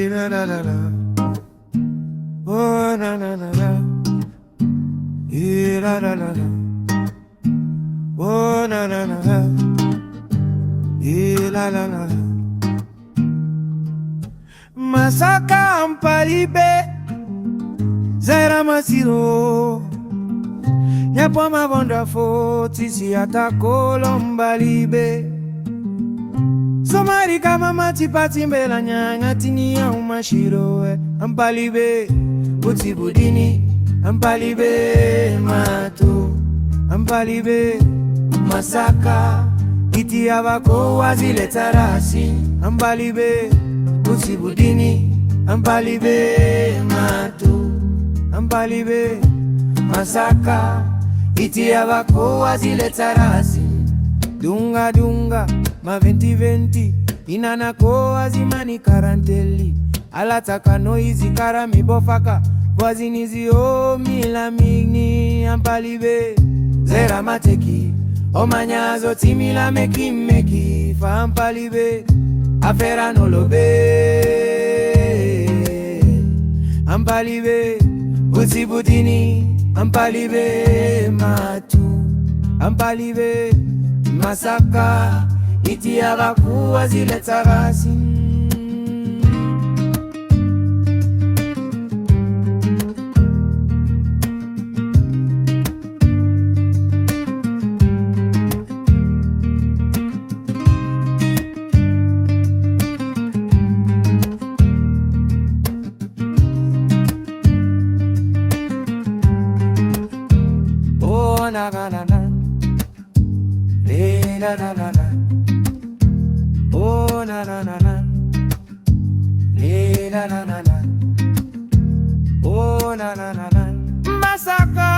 la la la la. Oh na na na na. La la la la. Oh na na na na. La la la la. Masaka Ampalibé Zaira Masiro Yapo ma wonderful Tisi ata Ampalibé Somari kama matipati mbela nyanga tini ya umashiro Ampalibé Buti budini Ampalibé matu Ampalibé Masaka Iti abako wazile tarasi Ampalibé Buti budini Ampalibé matu Ampalibé Masaka Iti abako wazile tarasi Dunga dunga ma 2020 Inana ko azimani karanteli Alataka noizi karami bofaka Wazinizi o mila migni Ampalibé Zera mateki Omanyazo timila meki Fa Ampalibé Afera no lobe Ampalibé Buti budini Ampalibé matu Ampalibé Masaka Iti abaku wazile tarasi Oh na na na na la la la la. Oh na na na na. La la la la. Oh na na na na. Masaka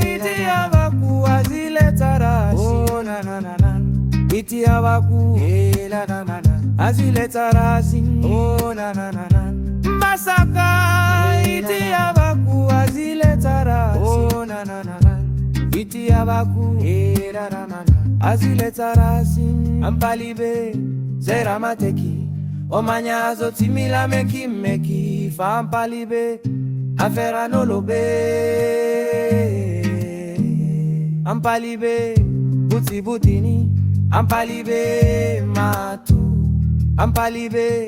iti abaku azile tarasi. Oh na na na na. Iti abaku la la la la. Azile tarasi. Oh na na na na. Masaka iti abaku azile tarasi. Oh na na na na. Iti abaku la la la la. Azile tarasi Ampalibé Zera mateki Omanyazo timila meki Fa Ampalibé Afera no lobe Ampalibé Buti budini Ampalibé matu Ampalibé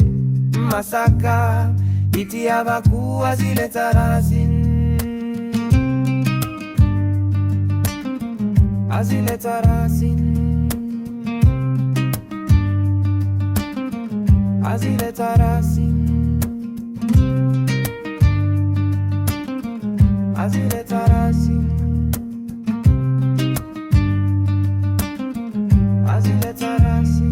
Masaka Iti abaku azile tarasi Azile tarasi Azile tarasi Azile tarasi Azile tarasi